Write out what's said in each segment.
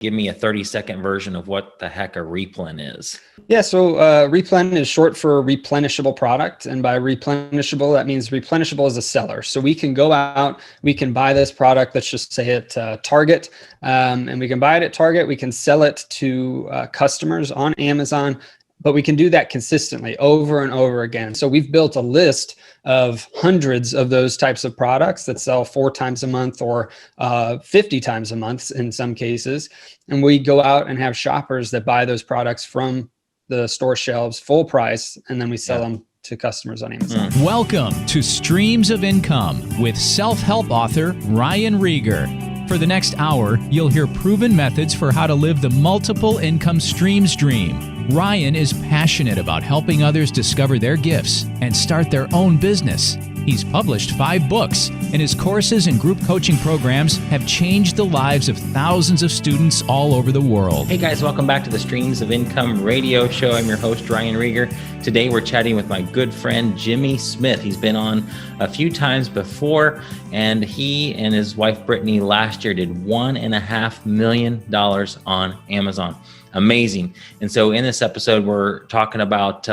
Give me a 30-second version of what the heck a Replan is. Yeah, so Replan is short for replenishable product. And by replenishable, that means replenishable is a seller. So we can go out, we can buy this product, let's just say at Target, and we can buy it at Target, we can sell it to customers on Amazon, but we can do that consistently over and over again. So we've built a list of hundreds of those types of products that sell 4 times a month or 50 times a month in some cases. And we go out and have shoppers that buy those products from the store shelves full price, and then we sell them to customers on Amazon. Welcome to Streams of Income with self-help author Ryan Rieger. For the next hour, you'll hear proven methods for how to live the multiple income streams dream. Ryan is passionate about helping others discover their gifts and start their own business. He's published 5 books, and his courses and group coaching programs have changed the lives of thousands of students all over the world. Hey guys, welcome back to the Streams of Income radio show. I'm your host, Ryan Rieger. Today we're chatting with my good friend, Jimmy Smith. He's been on a few times before, and he and his wife, Brittany, last year did $1.5 million on Amazon. Amazing. And so in this episode, we're talking about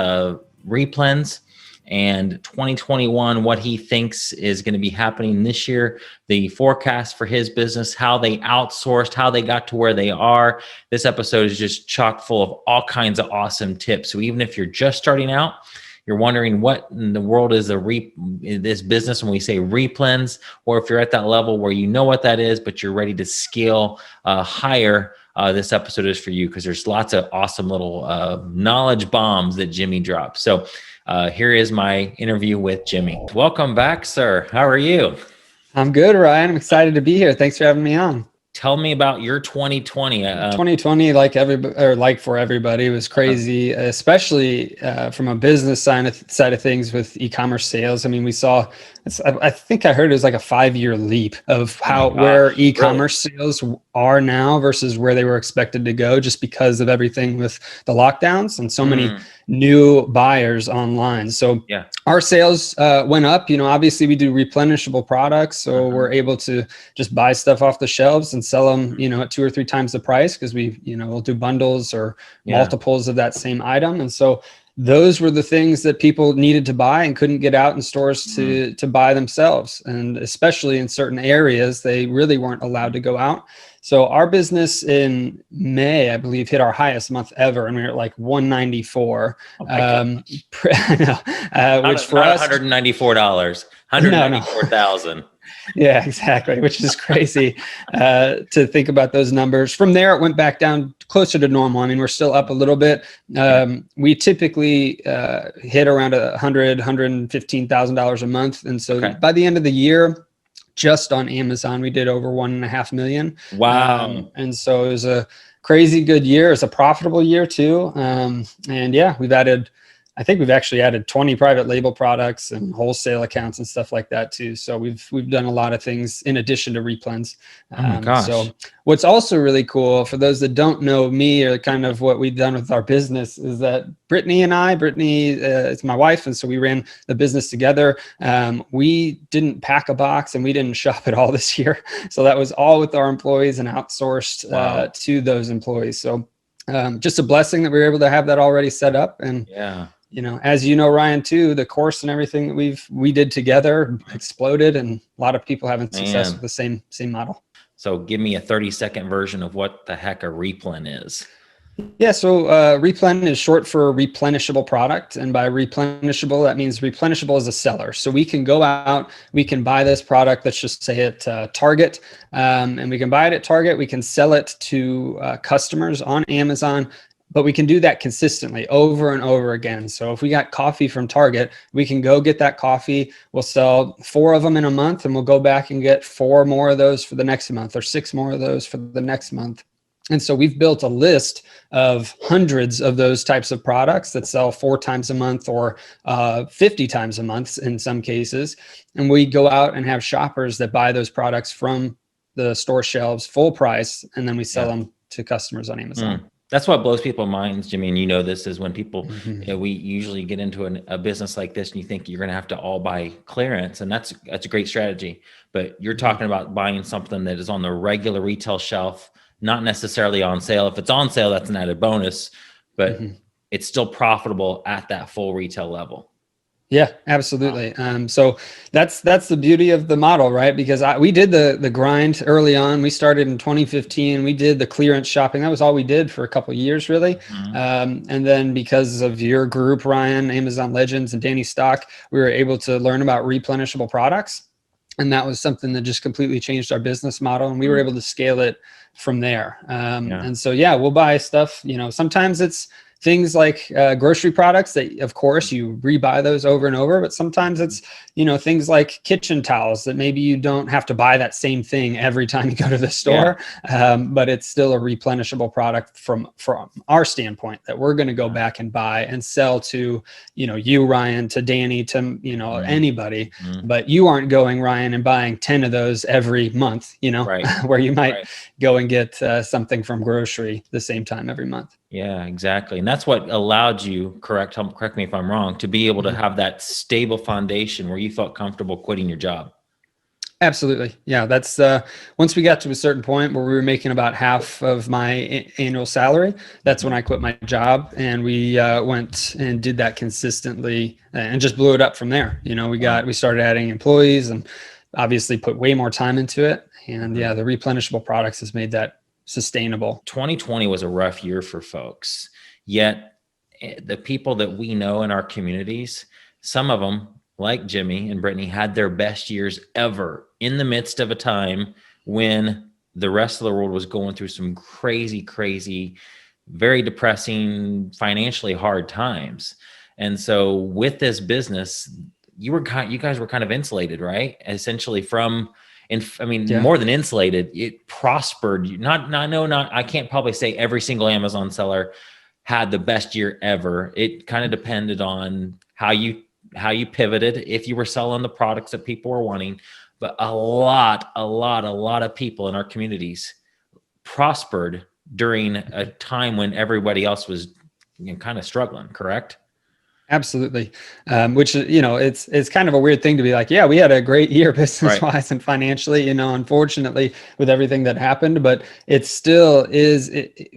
replens and 2021, what he thinks is going to be happening this year, the forecast for his business, how they outsourced, how they got to where they are. This episode is just chock full of all kinds of awesome tips. So even if you're just starting out, you're wondering what in the world is this business when we say replens, or if you're at that level where you know what that is, but you're ready to scale higher, this episode is for you because there's lots of awesome little knowledge bombs that Jimmy drops. So here is my interview with Jimmy. Welcome back, sir. How are you? I'm good, Ryan. I'm excited to be here. Thanks for having me on. Tell me about your 2020. 2020, like for everybody, was crazy, especially from a business side of things with e-commerce sales. I mean, we saw, I think I heard it was like a 5-year leap of where e-commerce sales are now versus where they were expected to go, just because of everything with the lockdowns and so many new buyers online. So our sales went up. You know, obviously we do replenishable products, so we're able to just buy stuff off the shelves and sell them, you know, at 2 or 3 times the price, because we'll do bundles or multiples of that same item. And so those were the things that people needed to buy and couldn't get out in stores to buy themselves. And especially in certain areas, they really weren't allowed to go out. So our business in May, I believe, hit our highest month ever, and we were at like 194. Which for us, $194, $194,000. Yeah, exactly, which is crazy to think about those numbers. From there, it went back down closer to normal. I mean, we're still up a little bit. We typically hit around $115,000 a month. And so by the end of the year, just on Amazon, we did over $1.5 million. Wow. And so it was a crazy good year. It's a profitable year too. And yeah, I think we've actually added 20 private label products and wholesale accounts and stuff like that too. So we've done a lot of things in addition to replens. Oh my gosh. So what's also really cool for those that don't know me or kind of what we've done with our business is that Brittany is my wife. And so we ran the business together. We didn't pack a box and we didn't shop at all this year. So that was all with our employees and outsourced to those employees. So just a blessing that we were able to have that already set up. And you know, as you know, Ryan, too, the course and everything that we did together exploded, and a lot of people having success with the same model. So give me a 30-second version of what the heck a Replan is. Yeah, so Replan is short for replenishable product. And by replenishable, that means replenishable is a seller. So we can go out, we can buy this product, let's just say at Target, and we can buy it at Target, we can sell it to customers on Amazon, but we can do that consistently over and over again. So if we got coffee from Target, we can go get that coffee. We'll sell 4 of them in a month, and we'll go back and get 4 more of those for the next month, or 6 more of those for the next month. And so we've built a list of hundreds of those types of products that sell 4 times a month or 50 times a month in some cases. And we go out and have shoppers that buy those products from the store shelves full price, and then we sell them to customers on Amazon. That's what blows people's minds, Jimmy, and you know this is when people, we usually get into a business like this and you think you're going to have to all buy clearance, and that's a great strategy. But you're talking about buying something that is on the regular retail shelf not necessarily on sale. If it's on sale, that's an added bonus, but it's still profitable at that full retail level. Yeah, absolutely. So that's the beauty of the model, right? Because we did the grind early on. We started in 2015. We did the clearance shopping. That was all we did for a couple of years, really. And then because of your group, Ryan, Amazon Legends, and Danny Stock, we were able to learn about replenishable products. And that was something that just completely changed our business model. And we were able to scale it from there. And so, yeah, we'll buy stuff, sometimes it's things like grocery products that, of course, you rebuy those over and over, but sometimes it's, things like kitchen towels that maybe you don't have to buy that same thing every time you go to the store, but it's still a replenishable product from our standpoint that we're going to go back and buy and sell to, you, Ryan, to Danny, to, anybody, but you aren't going, Ryan, and buying 10 of those every month, where you might go and get something from grocery the same time every month. Yeah, exactly. And that's what allowed you, correct me if I'm wrong, to be able to have that stable foundation where you felt comfortable quitting your job. Absolutely. Yeah. That's once we got to a certain point where we were making about half of my annual salary, that's when I quit my job, and we went and did that consistently and just blew it up from there. We started adding employees and obviously put way more time into it. And the replenishable products has made that sustainable. 2020 was a rough year for folks, yet the people that we know in our communities, some of them, like Jimmy and Brittany, had their best years ever in the midst of a time when the rest of the world was going through some crazy, very depressing, financially hard times. And so with this business, you guys were kind of insulated, right? Essentially from, more than insulated, it prospered. I can't probably say every single Amazon seller had the best year ever. It kind of depended on how you pivoted, if you were selling the products that people were wanting. But a lot of people in our communities prospered during a time when everybody else was kind of struggling, correct? Absolutely. Which, it's kind of a weird thing to be like, yeah, we had a great year business wise and financially, unfortunately with everything that happened, but it still is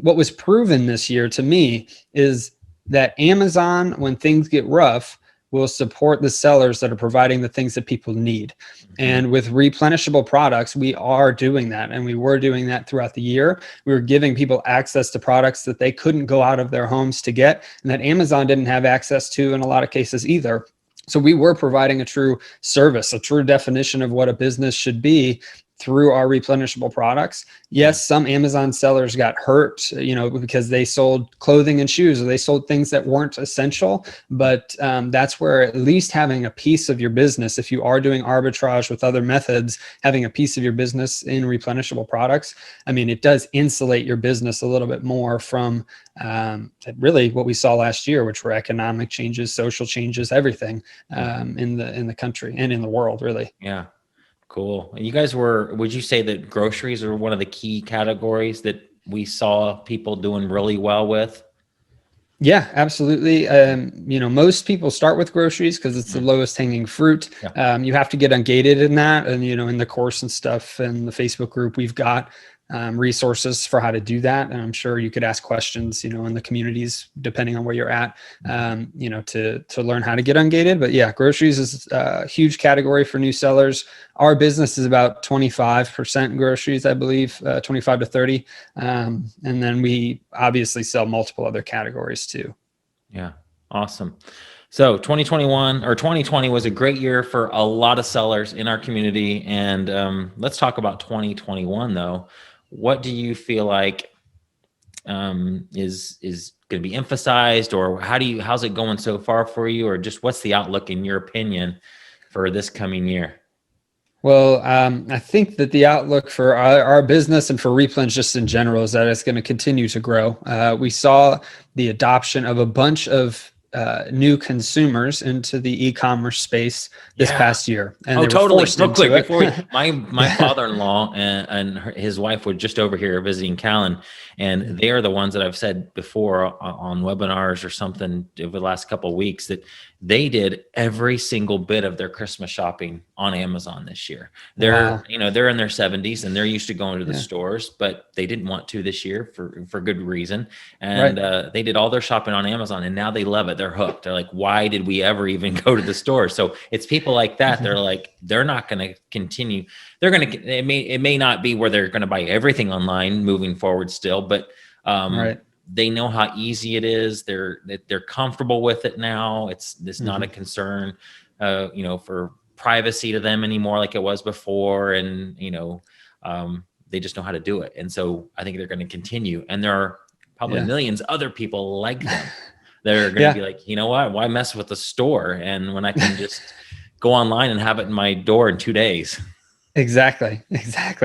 what was proven this year to me is that Amazon, when things get rough, will support the sellers that are providing the things that people need. And with replenishable products, we are doing that. And we were doing that throughout the year. We were giving people access to products that they couldn't go out of their homes to get, and that Amazon didn't have access to in a lot of cases either. So we were providing a true service, a true definition of what a business should be through our replenishable products. Yes, some Amazon sellers got hurt, because they sold clothing and shoes, or they sold things that weren't essential. But that's where at least having a piece of your business, if you are doing arbitrage with other methods, having a piece of your business in replenishable products, it does insulate your business a little bit more from really what we saw last year, which were economic changes, social changes, everything in the country and in the world, really. Yeah. Cool. You guys would you say that groceries are one of the key categories that we saw people doing really well with? Yeah, absolutely. Most people start with groceries because it's the lowest hanging fruit. Yeah. You have to get ungated in that. And, in the course and stuff and the Facebook group, we've got resources for how to do that. And I'm sure you could ask questions, in the communities, depending on where you're at, to learn how to get ungated. But yeah, groceries is a huge category for new sellers. Our business is about 25% groceries, I believe, 25 to 30. And then we obviously sell multiple other categories too. Yeah. Awesome. So 2020 was a great year for a lot of sellers in our community. And let's talk about 2021 though. What do you feel like is going to be emphasized, or how's it going so far for you, or just what's the outlook in your opinion for this coming year? Well, I think that the outlook for our business and for Replan just in general is that it's going to continue to grow. We saw the adoption of a bunch of new consumers into the e-commerce space this past year. And oh, they were totally. forced Real quick, into it. before my father-in-law and his wife were just over here visiting Callan, and they are the ones that I've said before on webinars or something over the last couple of weeks that they did every single bit of their Christmas shopping on Amazon this year. They're they're in their 70s and they're used to going to the stores, but they didn't want to this year for good reason. And they did all their shopping on Amazon, and now they love it. They're hooked. They're like, why did we ever even go to the store? So it's people like that. They're like, they're not going to continue. They're going to, it may not be where they're going to buy everything online moving forward still, but they know how easy it is. They're comfortable with it now. It's not a concern, for privacy to them anymore like it was before. And, they just know how to do it. And so I think they're going to continue. And there are probably millions other people like them that are going to be like, you know what, why mess with the store? And when I can just go online and have it in my door in 2 days. Exactly.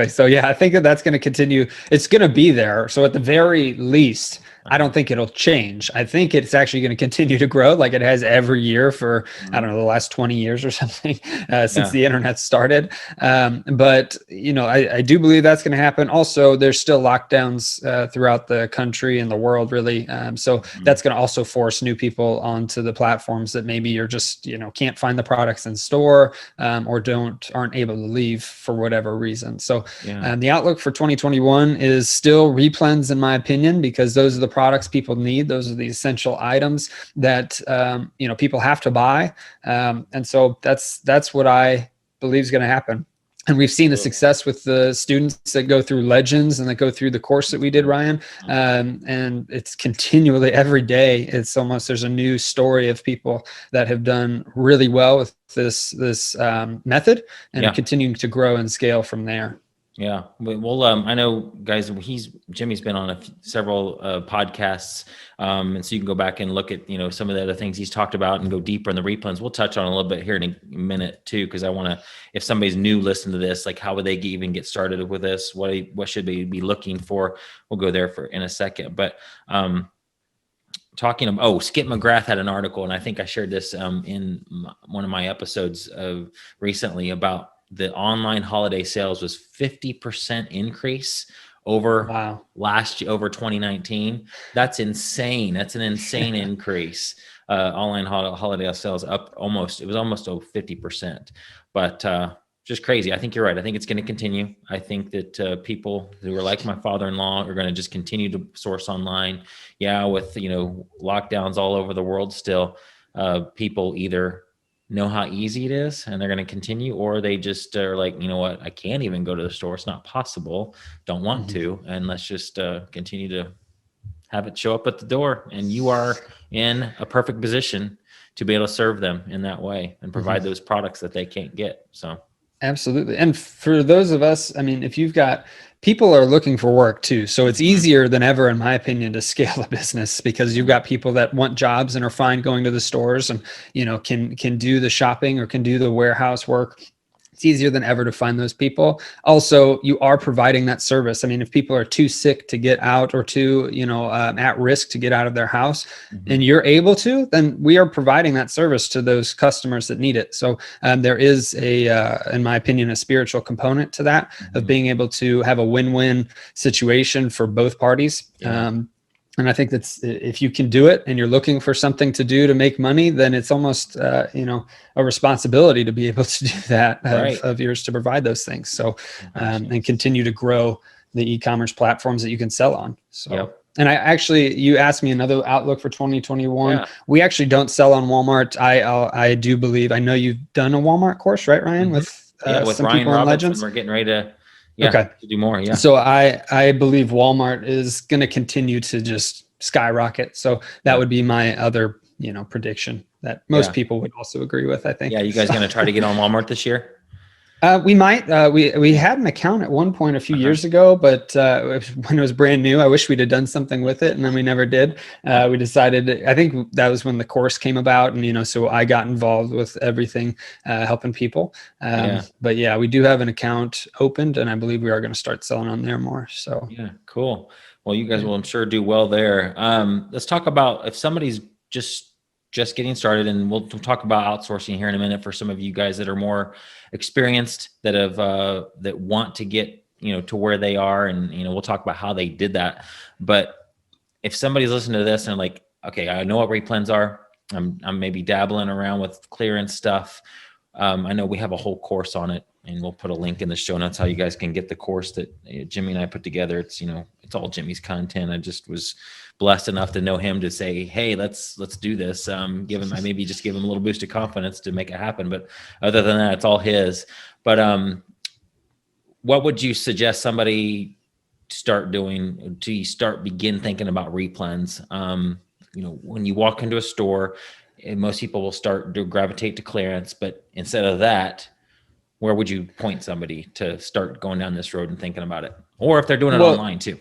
So I think that's going to continue. It's going to be there. So at the very least, I don't think it'll change. I think it's actually going to continue to grow like it has every year for, I don't know, the last 20 years or something since the internet started. But, I do believe that's going to happen. Also, there's still lockdowns throughout the country and the world, really. So that's going to also force new people onto the platforms that maybe you're just, can't find the products in store or aren't able to leave for whatever reason. So the outlook for 2021 is still Replans, in my opinion, because those are the products people need. Those are the essential items that people have to buy, and so that's what I believe is going to happen. And we've seen the success with the students that go through Legends and that go through the course that we did, Ryan. And it's continually every day. It's almost, there's a new story of people that have done really well with this method and continuing to grow and scale from there. Yeah. Well, I know, guys, Jimmy's been on several podcasts. And so you can go back and look at, some of the other things he's talked about and go deeper in the replans. We'll touch on a little bit here in a minute too, because I want to, if somebody's new listening to this, like how would they even get started with this? What should they be looking for? We'll go there in a second. But talking about, Skip McGrath had an article, and I think I shared this in one of my episodes recently about the online holiday sales was 50% increase over last year, over 2019. That's insane. That's an insane increase. Online holiday sales up almost 50%, but just crazy. I think you're right. I think it's going to continue. I think that people who are like my father-in-law are going to just continue to source online. Yeah. With, lockdowns all over the world still, people either know how easy it is and they're going to continue, or they just are like, you know what, I can't even go to the store. It's not possible. Don't want to. And let's just continue to have it show up at the door. And you are in a perfect position to be able to serve them in that way and provide those products that they can't get. So absolutely. And for those of us, if you've got, people are looking for work too. So it's easier than ever, in my opinion, to scale a business because you've got people that want jobs and are fine going to the stores and, can do the shopping or can do the warehouse work. It's easier than ever to find those people. Also, you are providing that service. If people are too sick to get out or too, at risk to get out of their house and you're able to, then we are providing that service to those customers that need it. So there is in my opinion, a spiritual component to that of being able to have a win-win situation for both parties. And I think that's, if you can do it and you're looking for something to do to make money, then it's almost, a responsibility to be able to do that of yours to provide those things. So, and continue to grow the e-commerce platforms that you can sell on. So, and you asked me another outlook for 2021. We actually don't sell on Walmart. I do believe, I know you've done a Walmart course, right, Ryan? With some Ryan people in Legends. We're getting ready to, to do more. Yeah. So I believe Walmart is going to continue to just skyrocket. So that would be my other, prediction that most people would also agree with, I think. Yeah. You guys going to try to get on Walmart this year? We might. We had an account at one point a few years ago, but when it was brand new, I wish we'd have done something with it, and then we never did. We decided, I think that was when the course came about, and so I got involved with everything, helping people. But yeah, we do have an account opened, and I believe we are going to start selling on there more. So yeah, cool. Well, you guys will, I'm sure, do well there. Let's talk about if somebody's just just getting started, and we'll talk about outsourcing here in a minute for some of you guys that are more experienced, that have that want to get to where they are, and we'll talk about how they did that. But if somebody's listening to this and like, okay, I know what replans are, I'm maybe dabbling around with clearance stuff. I know we have a whole course on it, and we'll put a link in the show notes how you guys can get the course that Jimmy and I put together. It's it's all Jimmy's content. I just was blessed enough to know him to say, hey, let's do this. Give him, I maybe just give him a little boost of confidence to make it happen. But other than that, it's all his. But what would you suggest somebody start doing to begin thinking about replans? When you walk into a store, most people will start to gravitate to clearance, but instead of that, where would you point somebody to start going down this road and thinking about it? Or if they're doing it online too?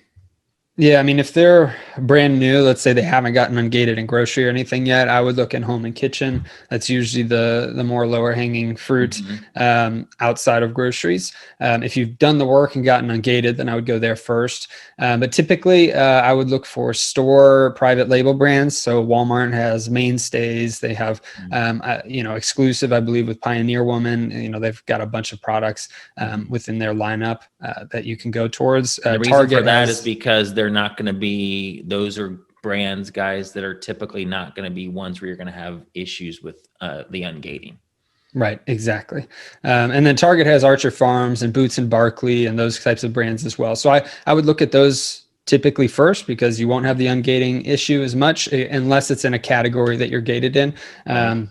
Yeah, I mean, if they're brand new, let's say they haven't gotten ungated in grocery or anything yet, I would look in home and kitchen. That's usually the more lower hanging fruit outside of groceries. If you've done the work and gotten ungated, then I would go there first. But typically, I would look for store private label brands. So Walmart has Mainstays. They have, exclusive, I believe, with Pioneer Woman. They've got a bunch of products within their lineup that you can go towards. The reason Target for that is because they're not going to be, those are brands, guys, that are typically not going to be ones where you're going to have issues with the ungating. Right, exactly. And then Target has Archer Farms and Boots and Barkley and those types of brands as well. So I would look at those typically first, because you won't have the ungating issue as much unless it's in a category that you're gated in.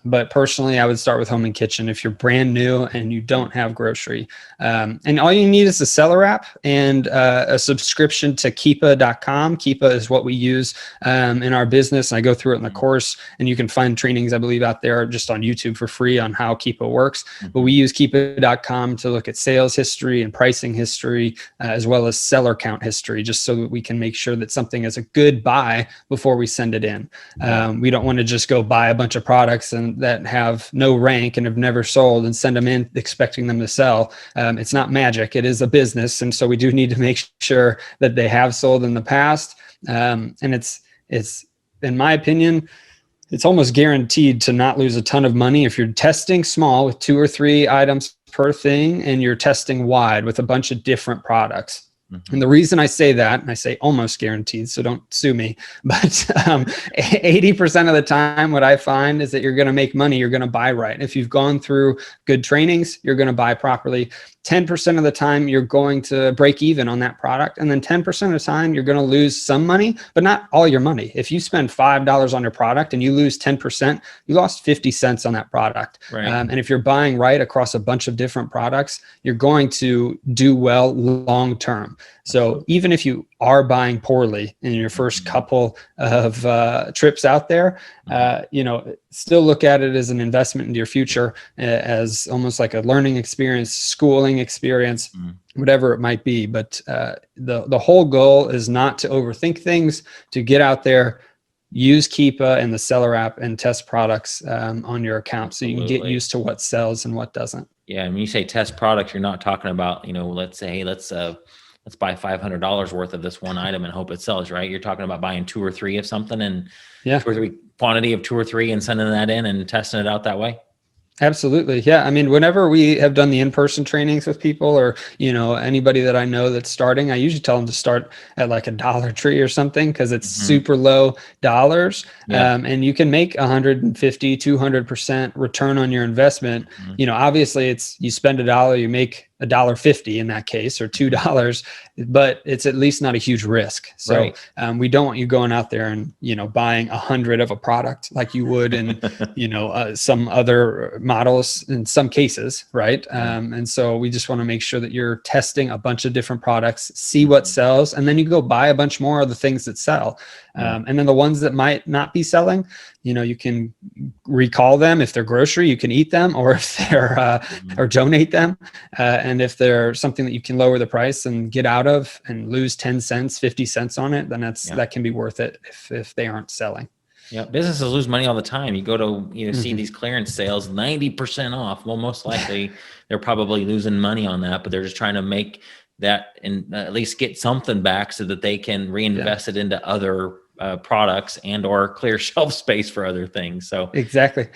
But personally, I would start with home and kitchen if you're brand new and you don't have grocery. And all you need is a seller app and a subscription to Keepa.com. Keepa is what we use in our business. I go through it in the course, and you can find trainings, I believe, out there just on YouTube for free on how Keepa works. But we use Keepa.com to look at sales history and pricing history, as well as seller count history, just so that we can make sure that something is a good buy before we send it in. We don't want to just go buy a bunch of products and that have no rank and have never sold and send them in expecting them to sell. It's not magic. It is a business. And so we do need to make sure that they have sold in the past. And it's, in my opinion, it's almost guaranteed to not lose a ton of money if you're testing small with 2 or 3 items per thing, and you're testing wide with a bunch of different products. And the reason I say that, and I say almost guaranteed, so don't sue me, but 80% of the time, what I find is that you're going to make money, you're going to buy right. If you've gone through good trainings, you're going to buy properly. 10% of the time, you're going to break even on that product. And then 10% of the time, you're going to lose some money, but not all your money. If you spend $5 on your product and you lose 10%, you lost 50 cents on that product. Right. And if you're buying right across a bunch of different products, you're going to do well long term. So even if you are buying poorly in your first couple of trips out there, still look at it as an investment into your future, as almost like a learning experience, schooling experience, whatever it might be. But the whole goal is not to overthink things, to get out there, use Keepa and the seller app and test products on your account so you can get used to what sells and what doesn't. Yeah. And when you say test products, you're not talking about, let's say, hey, let's buy $500 worth of this one item and hope it sells, right? You're talking about buying 2 or 3 of something, and 2 or 3 quantity of 2 or 3 and sending that in and testing it out that way. Absolutely. Yeah. I mean, whenever we have done the in-person trainings with people, or, anybody that I know that's starting, I usually tell them to start at like a Dollar Tree or something, because it's super low dollars. And you can make 150, 200% return on your investment. Obviously it's, you spend $1, you make $1.50 in that case, or $2, but it's at least not a huge risk. So we don't want you going out there and, buying 100 of a product like you would in, some other models in some cases. Right. And so we just want to make sure that you're testing a bunch of different products, see what sells, and then you go buy a bunch more of the things that sell. And then the ones that might not be selling, you can recall them. If they're grocery, you can eat them, or if they're, or donate them. And if they're something that you can lower the price and get out of and lose 10 cents, 50 cents on it, then that can be worth it if they aren't selling. Yeah. Businesses lose money all the time. You go to, see these clearance sales, 90% off. Well, most likely they're probably losing money on that, but they're just trying to make that and at least get something back so that they can reinvest it into other products and or clear shelf space for other things. So exactly.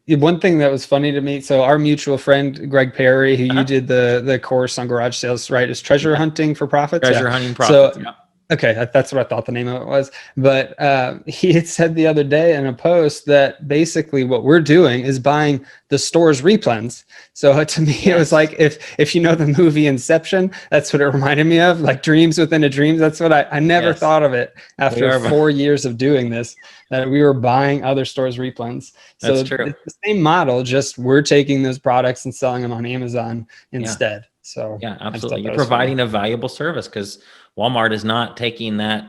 One thing that was funny to me, so our mutual friend Greg Perry, who you did the course on garage sales, right, is treasure hunting for profits. Treasure hunting profits. So, okay, that's what I thought the name of it was. But he had said the other day in a post that basically what we're doing is buying the store's replens. So to me, it was like, if you know the movie Inception, that's what it reminded me of, like dreams within a dream. That's what I never thought of it after 4 years of doing this, that we were buying other stores' replens. So that's true. It's the same model, just we're taking those products and selling them on Amazon instead. So yeah, absolutely. You're providing a valuable service, because Walmart is not taking that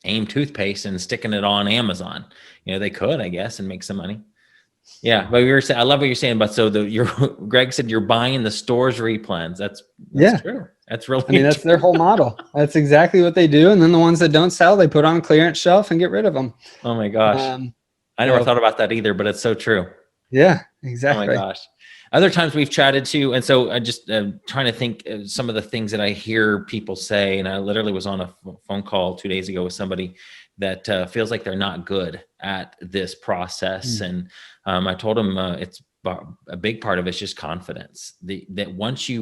AIM toothpaste and sticking it on Amazon. They could, I guess, and make some money. Yeah, but we were saying, I love what you're saying. But so Greg said you're buying the store's replens. That's true. That's really. That's their whole model. That's exactly what they do. And then the ones that don't sell, they put on clearance shelf and get rid of them. Oh my gosh, I never thought about that either, but it's so true. Yeah, exactly. Oh my gosh. Other times we've chatted too, and so I just trying to think of some of the things that I hear people say, and I literally was on a phone call 2 days ago with somebody that feels like they're not good at this process, and I told them it's a big part of it's just confidence. That once you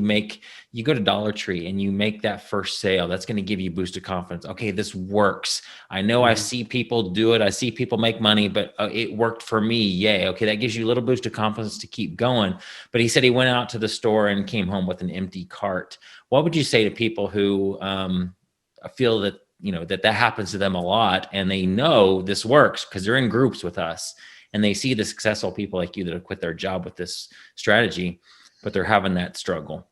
go to Dollar Tree and you make that first sale, that's going to give you a boost of confidence. Okay, this works. I know I see people do it. I see people make money, but it worked for me. Yay. Okay, that gives you a little boost of confidence to keep going. But he said he went out to the store and came home with an empty cart. What would you say to people who feel that, that happens to them a lot, and they know this works because they're in groups with us, and they see the successful people like you that have quit their job with this strategy, but they're having that struggle?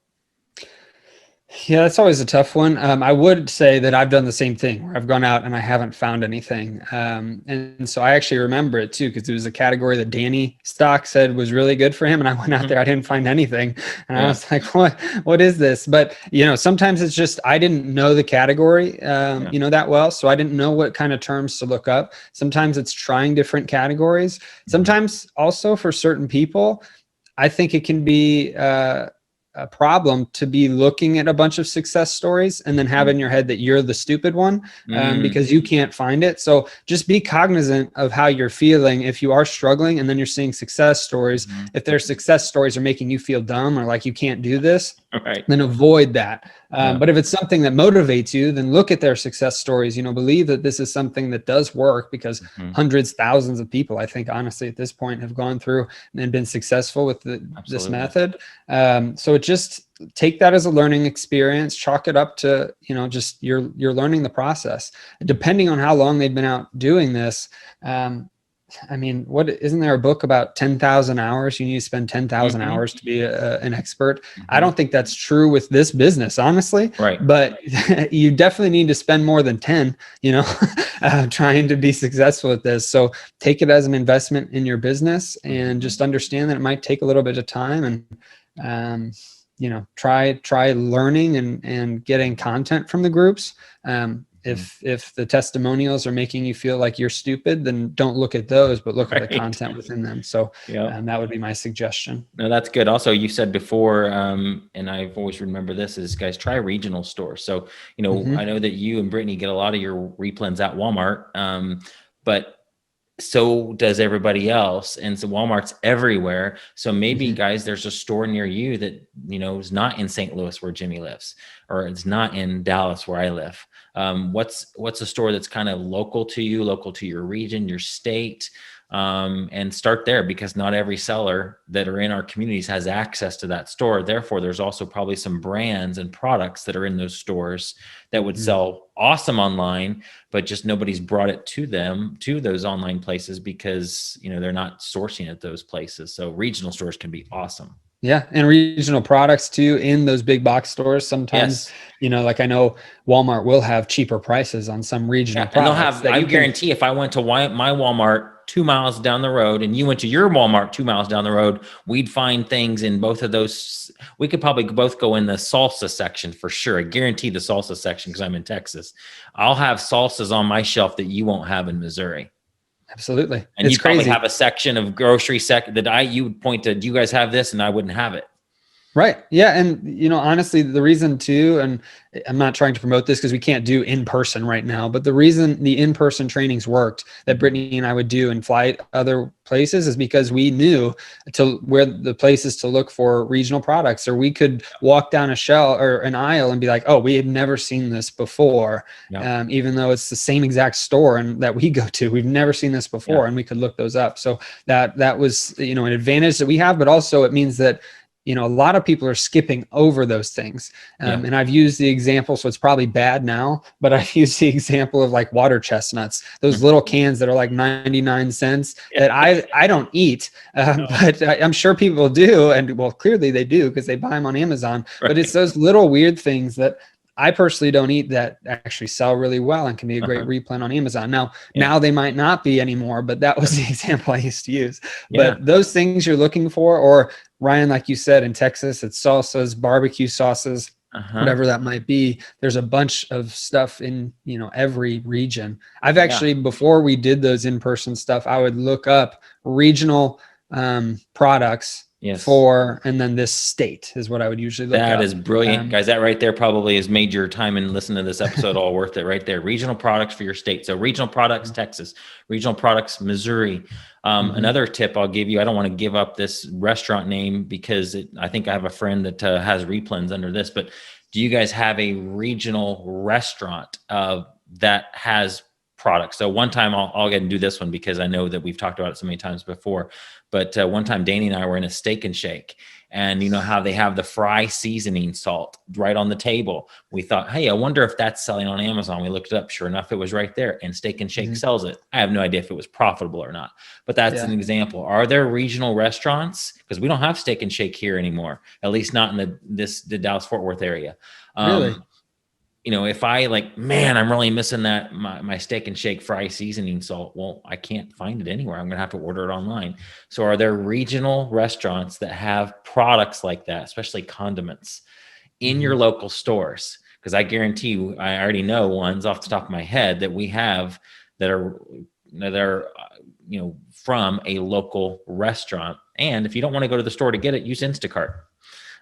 Yeah, that's always a tough one. I would say that I've done the same thing, where I've gone out and I haven't found anything. And so I actually remember it too, because it was a category that Danny Stock said was really good for him. And I went out there, I didn't find anything. And I was like, what is this? But, sometimes it's just, I didn't know the category, that well. So I didn't know what kind of terms to look up. Sometimes it's trying different categories. Sometimes also for certain people, I think it can be, a problem to be looking at a bunch of success stories and then have in your head that you're the stupid one because you can't find it. So just be cognizant of how you're feeling if you are struggling and then you're seeing success stories. If their success stories are making you feel dumb or like you can't do this, then avoid that. But if it's something that motivates you, then look at their success stories, believe that this is something that does work, because hundreds, thousands of people, I think, honestly, at this point have gone through and been successful with this method. So just take that as a learning experience, chalk it up to, just you're learning the process. Depending on how long they've been out doing this, isn't there a book about 10,000 hours? You need to spend 10,000 hours to be an expert. I don't think that's true with this business, honestly. Right. But you definitely need to spend more than 10, trying to be successful at this. So take it as an investment in your business, and just understand that it might take a little bit of time, and try learning and getting content from the groups. If the testimonials are making you feel like you're stupid, then don't look at those, but look at the content within them. So that would be my suggestion. No, that's good. Also, you said before, and I've always remember this, is guys, try regional stores. So, I know that you and Brittany get a lot of your replens at Walmart, but so does everybody else. And so Walmart's everywhere. So maybe guys, there's a store near you that, is not in St. Louis where Jimmy lives, or it's not in Dallas where I live. What's a store that's kind of local to you, local to your region, your state, and start there, because not every seller that are in our communities has access to that store. Therefore, there's also probably some brands and products that are in those stores that would sell awesome online, but just nobody's brought it to them, to those online places, because, they're not sourcing at those places. So regional stores can be awesome. Yeah. And regional products too, in those big box stores. Sometimes, like I know Walmart will have cheaper prices on some regional products. And they'll have, I guarantee if I went to my Walmart 2 miles down the road and you went to your Walmart 2 miles down the road, we'd find things in both of those. We could probably both go in the salsa section for sure. I guarantee the salsa section, because I'm in Texas. I'll have salsas on my shelf that you won't have in Missouri. Absolutely. And you probably have a section of grocery that you would point to, do you guys have this? And I wouldn't have it. Right. Yeah. And, honestly, the reason too, and I'm not trying to promote this because we can't do in person right now, but the reason the in-person trainings worked that Brittany and I would do and fly other places is because we knew to where the places to look for regional products, or we could walk down a shelf or an aisle and be like, oh, we had never seen this before. Yeah. Even though it's the same exact store and that we go to, we've never seen this before, and we could look those up. So that was, an advantage that we have, but also it means that a lot of people are skipping over those things. And I've used the example, so it's probably bad now, but I've used the example of like water chestnuts, those little cans that are like 99 cents that I don't eat, but I'm sure people do. And well, clearly they do because they buy them on Amazon, but it's those little weird things that I personally don't eat that actually sell really well and can be a great replan on Amazon. Now they might not be anymore, but that was the example I used to use. But those things you're looking for, or Ryan, like you said, in Texas, it's salsas, barbecue sauces, whatever that might be. There's a bunch of stuff in, every region. I've actually, before we did those in-person stuff, I would look up regional products and then this state is what I would usually look That up. is brilliant, guys. That right there probably has made your time and listening to this episode all worth it right there. Regional products for your state. So regional products, Texas, regional products, Missouri. Another tip I'll give you, I don't want to give up this restaurant name because I think I have a friend that has replens under this, but do you guys have a regional restaurant that has products? So one time I'll go ahead and do this one because I know that we've talked about it so many times before, but one time Danny and I were in a Steak and Shake, and you know how they have the fry seasoning salt right on the table. We thought, hey, I wonder if that's selling on Amazon. We looked it up. Sure enough, it was right there, and Steak and Shake sells it. I have no idea if it was profitable or not, but that's an example. Are there regional restaurants? Because we don't have Steak and Shake here anymore, at least not in the Dallas-Fort Worth area. Really? If I I'm really missing that my Steak and Shake fry seasoning salt. Well, I can't find it anywhere. I'm going to have to order it online. So are there regional restaurants that have products like that, especially condiments, in your local stores? Because I guarantee you, I already know ones off the top of my head that we have that are from a local restaurant. And if you don't want to go to the store to get it, use Instacart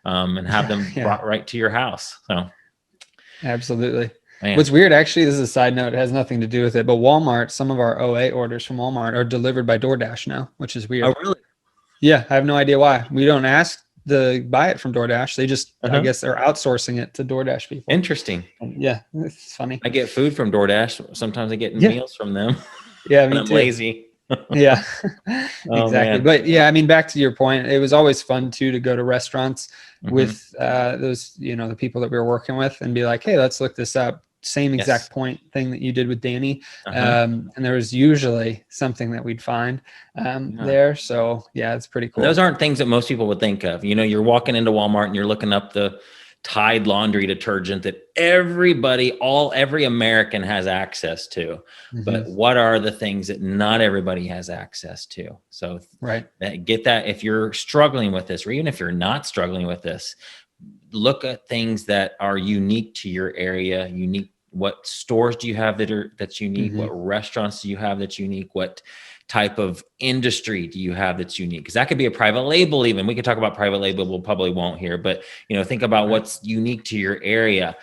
and have them brought right to your house. So. Absolutely. Man. What's weird, actually, this is a side note, it has nothing to do with it, but Walmart, some of our OA orders from Walmart are delivered by Doordash now, which is weird. Oh, really? Yeah, I have no idea why. We don't ask to buy it from Doordash. They just, I guess they're outsourcing it to Doordash people. Interesting. Yeah, it's funny. I get food from Doordash. Sometimes I get meals from them. Yeah, me I'm too. Lazy. Yeah, exactly. Man. But yeah, I mean, back to your point, it was always fun too to go to restaurants with those, the people that we were working with and be like, hey, let's look this up. Same exact point thing that you did with Danny. And there was usually something that we'd find there. So yeah, it's pretty cool. Those aren't things that most people would think of. You're walking into Walmart and you're looking up the Tide laundry detergent that every American has access to. But what are the things that not everybody has access to? So get that. If you're struggling with this, or even if you're not struggling with this, look at things that are unique to your area. What stores do you have that's unique? What restaurants do you have that's unique? What type of industry do you have that's unique? Because that could be a private label. Even we could talk about private label. We'll probably won't here, but think about what's unique to your area.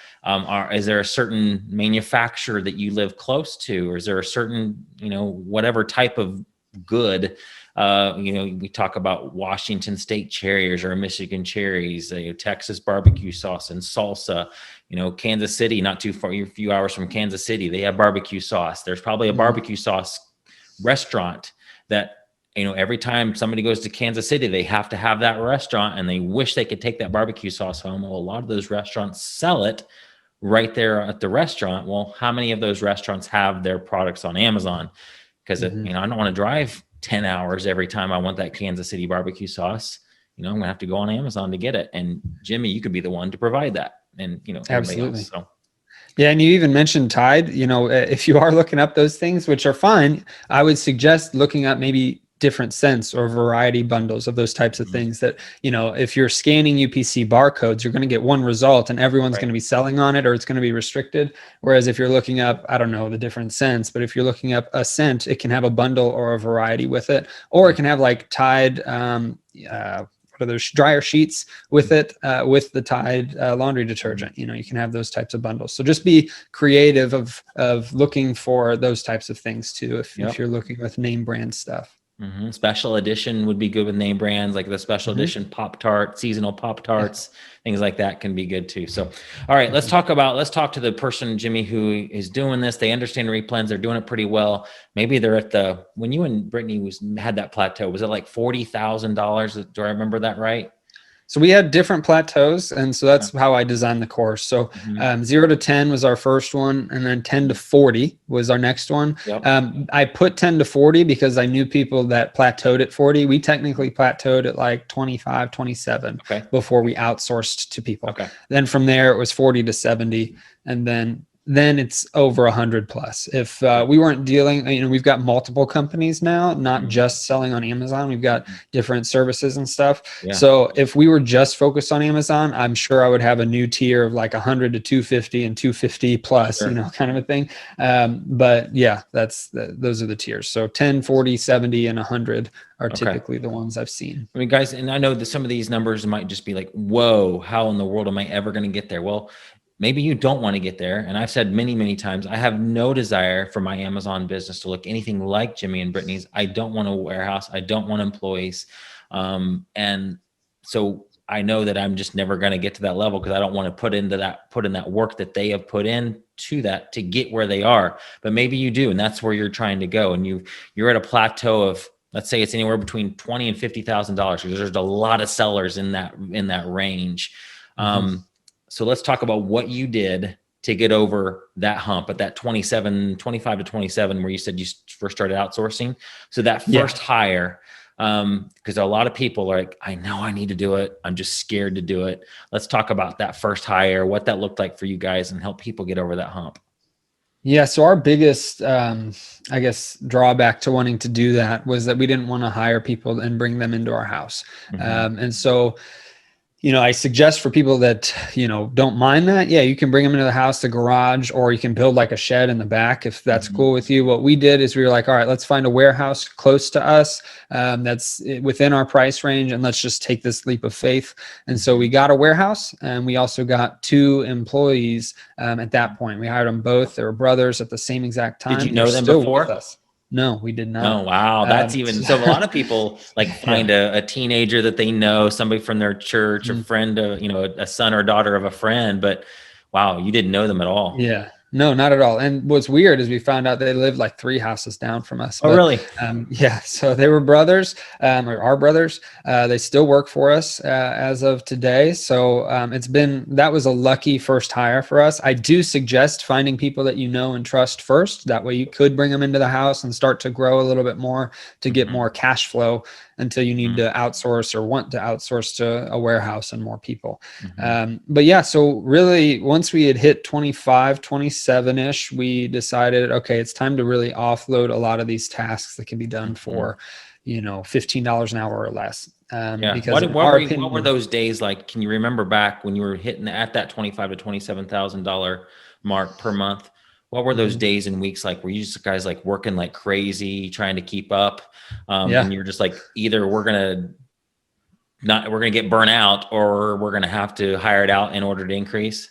Is there a certain manufacturer that you live close to, or is there a certain whatever type of good? We talk about Washington State cherries or Michigan cherries, Texas barbecue sauce and salsa. Kansas City, not too far, a few hours from Kansas City, they have barbecue sauce. There's probably a barbecue sauce restaurant that every time somebody goes to Kansas City, they have to have that restaurant, and they wish they could take that barbecue sauce home. Well, a lot of those restaurants sell it right there at the restaurant. Well, how many of those restaurants have their products on Amazon? Because I don't want to drive 10 hours every time I want that Kansas City barbecue sauce. I'm gonna have to go on Amazon to get it. And Jimmy, you could be the one to provide that. And absolutely. Else, so. Yeah, and you even mentioned Tide. If you are looking up those things, which are fine, I would suggest looking up maybe different scents or variety bundles of those types of things that, if you're scanning UPC barcodes, you're going to get one result and everyone's going to be selling on it, or it's going to be restricted. Whereas if you're looking up, I don't know the different scents, but if you're looking up a scent, it can have a bundle or a variety with it, or it can have like Tide, what what are those dryer sheets with it, with the Tide laundry detergent. You know, you can have those types of bundles. So just be creative of looking for those types of things too, if you're looking with name brand stuff. Special edition would be good with name brands, like the special edition Pop-Tart, seasonal Pop-Tarts, things like that can be good too. So, all right, let's talk to the person, Jimmy, who is doing this. They understand replans. They're doing it pretty well. Maybe they're at when you and Brittany had that plateau, was it like $40,000? Do I remember that right? So we had different plateaus, and so that's how I designed the course. So 0 to 10 was our first one, and then 10 to 40 was our next one. I put 10 to 40 because I knew people that plateaued at 40. We technically plateaued at like 25, 27 before we outsourced to people. Then from there, it was 40 to 70, and then it's over 100 plus. If we weren't dealing, you know, we've got multiple companies now, not just selling on Amazon. We've got different services and stuff. So if we were just focused on Amazon, I'm sure I would have a new tier of like 100 to 250 and 250 plus, you know, kind of a thing. But yeah, those are the tiers. So 10, 40, 70, and 100 are typically the ones I've seen. I mean, guys, and I know that some of these numbers might just be like, whoa, how in the world am I ever going to get there? Well, maybe you don't want to get there. And I've said many, many times, I have no desire for my Amazon business to look anything like Jimmy and Brittany's. I don't want a warehouse. I don't want employees. And so I know that I'm just never going to get to that level because I don't want to put in that work that they have put in to that to get where they are. But maybe you do. And that's where you're trying to go. And you're at a plateau of, let's say it's anywhere between $20,000 and $50,000 because there's a lot of sellers in that range. So let's talk about what you did to get over that hump at that 25 to 27, where you said you first started outsourcing. So that first hire, because a lot of people are like, I know I need to do it. I'm just scared to do it. Let's talk about that first hire, what that looked like for you guys, and help people get over that hump. Yeah. So our biggest, I guess, drawback to wanting to do that was that we didn't want to hire people and bring them into our house. And so, you know, I suggest for people that, you know, don't mind that. Yeah, you can bring them into the house, the garage, or you can build like a shed in the back if that's cool with you. What we did is we were like, all right, let's find a warehouse close to us that's within our price range, and let's just take this leap of faith. And so we got a warehouse, and we also got 2 employees at that point. We hired them both. They were brothers at the same exact time. Did you know them before? No, we did not. Oh, wow. That's so a lot of people like find a teenager that they know, somebody from their church, a friend, you know, a son or daughter of a friend, but wow, you didn't know them at all. Yeah. No, not at all. And what's weird is we found out they lived like 3 houses down from us. Oh, really? Yeah. So they were brothers, or our brothers. They still work for us as of today. So that was a lucky first hire for us. I do suggest finding people that you know and trust first. That way you could bring them into the house and start to grow a little bit more to get more cash flow until you need to outsource or want to outsource to a warehouse and more people. But yeah, so really once we had hit 25, 27-ish, we decided, okay, it's time to really offload a lot of these tasks that can be done for, you know, $15 an hour or less. Because what were those days like? Can you remember back when you were hitting at that $25,000 to $27,000 mark per month? What were those days and weeks like? Were you just guys like working like crazy, trying to keep up? And you're just like, either we're gonna get burnt out, or we're gonna have to hire it out in order to increase?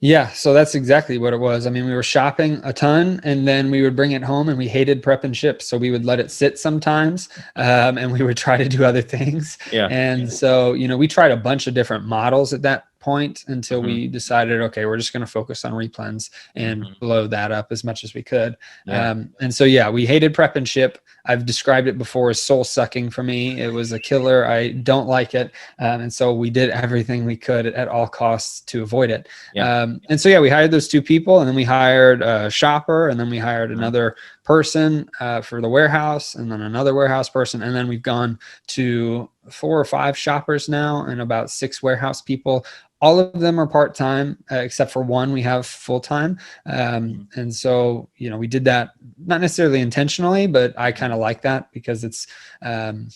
Yeah, so that's exactly what it was. I mean, we were shopping a ton, and then we would bring it home, and we hated prep and ship. So we would let it sit sometimes, and we would try to do other things. And so, you know, we tried a bunch of different models at that point until we decided, okay, we're just going to focus on replens and blow that up as much as we could. And so, yeah, we hated prep and ship. I've described it before as soul sucking for me. It was a killer. I don't like it. And so we did everything we could at all costs to avoid it. And so, yeah, we hired those 2 people, and then we hired a shopper, and then we hired another person for the warehouse, and then another warehouse person. And then we've gone to 4 or 5 shoppers now and about 6 warehouse people. All of them are part-time, except for one we have full-time. And so, you know, we did that not necessarily intentionally, but I kind of like that because it's,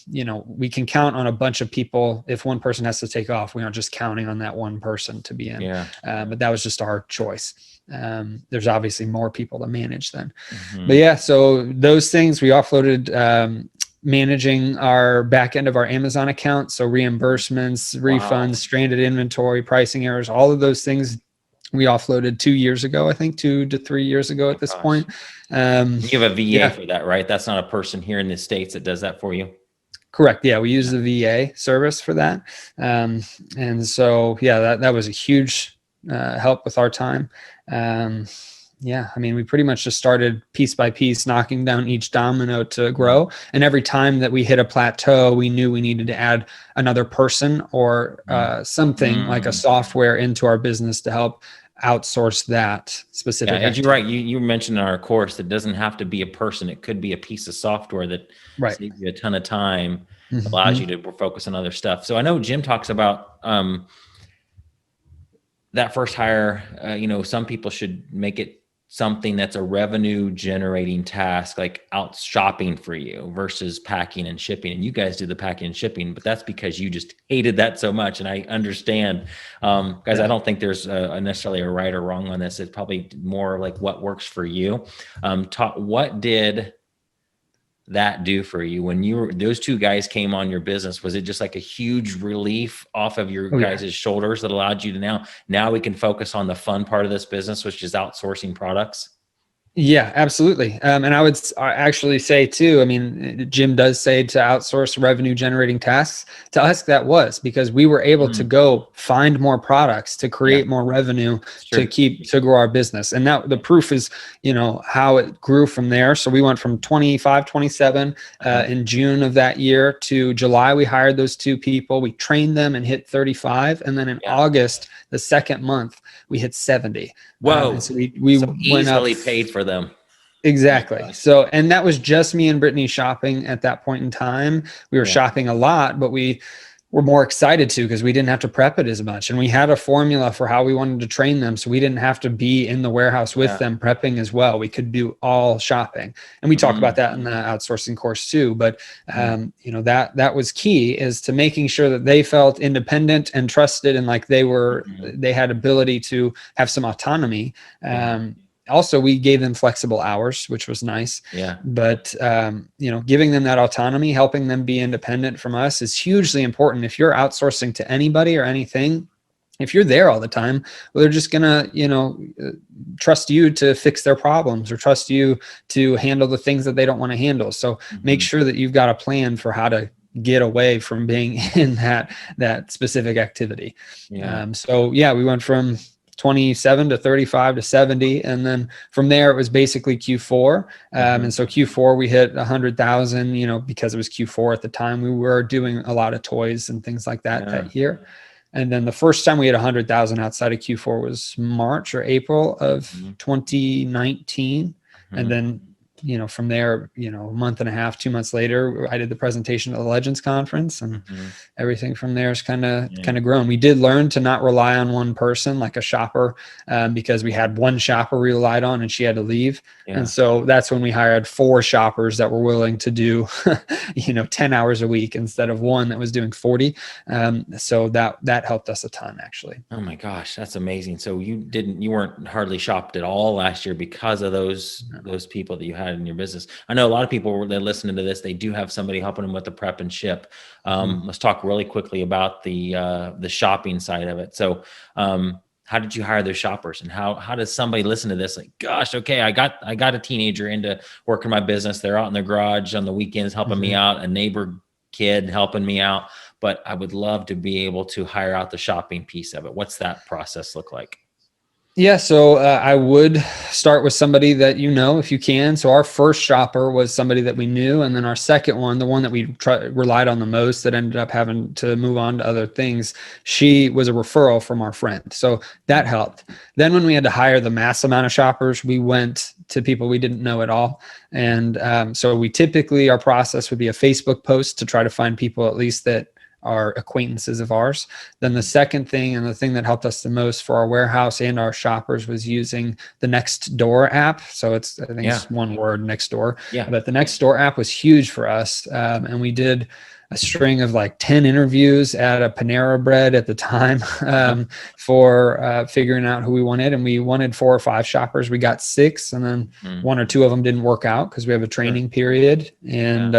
you know, we can count on a bunch of people. If one person has to take off, we aren't just counting on that one person to be in. But that was just our choice. There's obviously more people to manage then. But yeah, so those things we offloaded managing our back end of our Amazon account. So reimbursements, refunds, stranded inventory, pricing errors, all of those things we offloaded 2 years ago, I think 2 to 3 years ago at this point. You have a VA for that, right? That's not a person here in the States that does that for you. Correct. Yeah, we use the VA service for that. And so, yeah, that was a huge help with our time. Yeah, I mean, we pretty much just started piece by piece, knocking down each domino to grow. And every time that we hit a plateau, we knew we needed to add another person or something like a software into our business to help outsource that specific. Yeah, you're right. You mentioned in our course, it doesn't have to be a person. It could be a piece of software that saves you a ton of time, allows you to focus on other stuff. So I know Jim talks about that first hire. Some people should make it something that's a revenue generating task, like out shopping for you versus packing and shipping. And you guys do the packing and shipping, but that's because you just hated that so much. And I understand, guys, I don't think there's necessarily a right or wrong on this. It's probably more like what works for you. What did that do for you when those two guys came on your business? Was it just like a huge relief off of your guys' shoulders that allowed you to now we can focus on the fun part of this business, which is outsourcing products? Yeah, absolutely. And I would actually say too, I mean, Jim does say to outsource revenue generating tasks. To us, that was because we were able to go find more products to create more revenue to grow our business. And that the proof is, how it grew from there. So we went from 25, 27 in June of that year to July. We hired those 2 people. We trained them and hit 35. And then in August, the second month, we hit 70. Whoa. So we went easily paid for them. Exactly. So, and that was just me and Brittany shopping at that point in time. We were shopping a lot, but we were more excited to because we didn't have to prep it as much. And we had a formula for how we wanted to train them. So we didn't have to be in the warehouse with them prepping as well. We could do all shopping. And we talk about that in the outsourcing course too. But, that was key, is to making sure that they felt independent and trusted and like they had ability to have some autonomy. Also, we gave them flexible hours, which was nice. Yeah. But, giving them that autonomy, helping them be independent from us is hugely important. If you're outsourcing to anybody or anything, if you're there all the time, well, they're just going to, trust you to fix their problems or trust you to handle the things that they don't want to handle. So make sure that you've got a plan for how to get away from being in that specific activity. Yeah. We went from 27 to 35 to 70. And then from there, it was basically Q4. And so Q4, we hit 100,000, because it was Q4 at the time. We were doing a lot of toys and things like that year. And then the first time we hit 100,000 outside of Q4 was March or April of 2019. And then, from there, a month and a half, 2 months later, I did the presentation at the Legends Conference, and everything from there is kind of grown. We did learn to not rely on one person, like a shopper, because we had one shopper we relied on and she had to leave. Yeah. And so that's when we hired 4 shoppers that were willing to do, 10 hours a week instead of one that was doing 40. So that helped us a ton, actually. Oh my gosh, that's amazing. So you weren't hardly shopped at all last year because of those people that you had in your business. I know a lot of people that listening to this, they do have somebody helping them with the prep and ship. Let's talk really quickly about the shopping side of it. So, how did you hire those shoppers, and how does somebody listen to this? Like, gosh, okay, I got a teenager into working my business. They're out in their garage on the weekends helping me out, a neighbor kid helping me out, but I would love to be able to hire out the shopping piece of it. What's that process look like? Yeah, so I would start with somebody that if you can. So our first shopper was somebody that we knew, and then our second one, the one that we relied on the most, that ended up having to move on to other things, she was a referral from our friend. So that helped. Then when we had to hire the mass amount of shoppers, we went to people we didn't know at all. And so our process would be a Facebook post to try to find people at least that are acquaintances of ours. Then the second thing, and the thing that helped us the most for our warehouse and our shoppers, was using the Nextdoor app. So I think it's one word, Nextdoor. Yeah. But the Nextdoor app was huge for us. And we did a string of like 10 interviews at a Panera Bread at the time for figuring out who we wanted. And we wanted 4 or 5 shoppers. We got 6, and then 1 or 2 of them didn't work out because we have a training period. And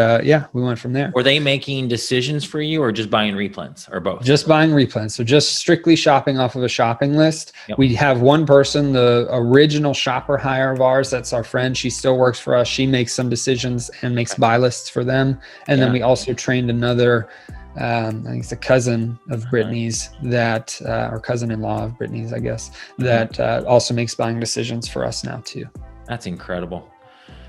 we went from there. Were they making decisions for you, or just buying replens, or both? Just buying replens. So just strictly shopping off of a shopping list. Yep. We have one person, the original shopper hire of ours. That's our friend. She still works for us. She makes some decisions and makes buy lists for them. And then we also trained another, I think it's a cousin of Brittany's that, or cousin-in-law of Brittany's, I guess, that also makes buying decisions for us now too. That's incredible.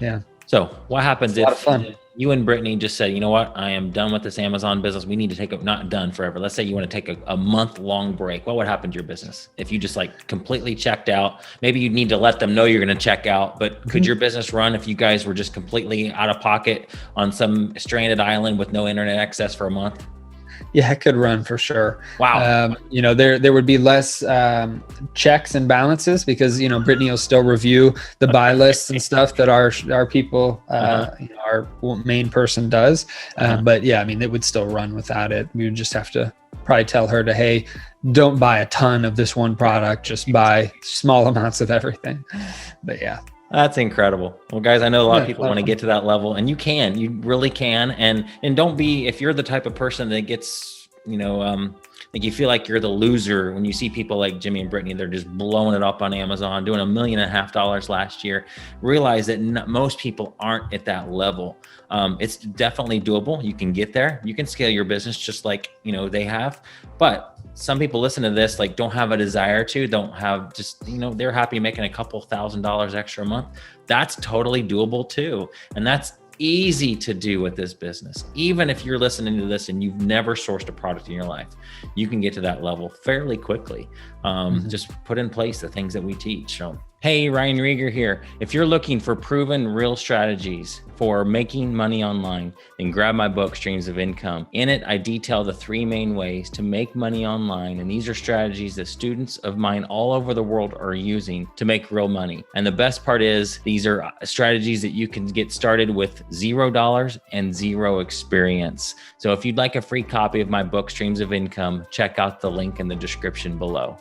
Yeah. So what happens if you and Brittany just said, you know what, I am done with this Amazon business. We need to take not done forever. Let's say you want to take a month-long break. What would happen to your business if you just like completely checked out? Maybe you need to let them know you're going to check out, but could your business run if you guys were just completely out of pocket on some stranded island with no internet access for a month? Yeah, it could run for sure. Wow. There would be less checks and balances because, Brittany will still review the buy lists and stuff that our people, our main person does. But yeah, it would still run without it. We would just have to probably tell her to, hey, don't buy a ton of this one product, just buy small amounts of everything. But yeah. That's incredible. Well, guys, I know a lot of people want to get to that level, and you really can. And don't be, if you're the type of person that gets, like you feel like you're the loser when you see people like Jimmy and Brittany, they're just blowing it up on Amazon, doing $1.5 million last year. Realize that most people aren't at that level. It's definitely doable. You can get there. You can scale your business just like, they have. But some people listen to this, like don't have a desire to, don't have just, they're happy making a couple $1,000s extra a month. That's totally doable too. And that's easy to do with this business. Even if you're listening to this and you've never sourced a product in your life, you can get to that level fairly quickly. Just put in place the things that we teach. So, hey, Ryan Rieger here. If you're looking for proven real strategies for making money online, then grab my book, Streams of Income. In it, I detail the 3 main ways to make money online. And these are strategies that students of mine all over the world are using to make real money. And the best part is these are strategies that you can get started with $0 and 0 experience. So if you'd like a free copy of my book, Streams of Income, check out the link in the description below.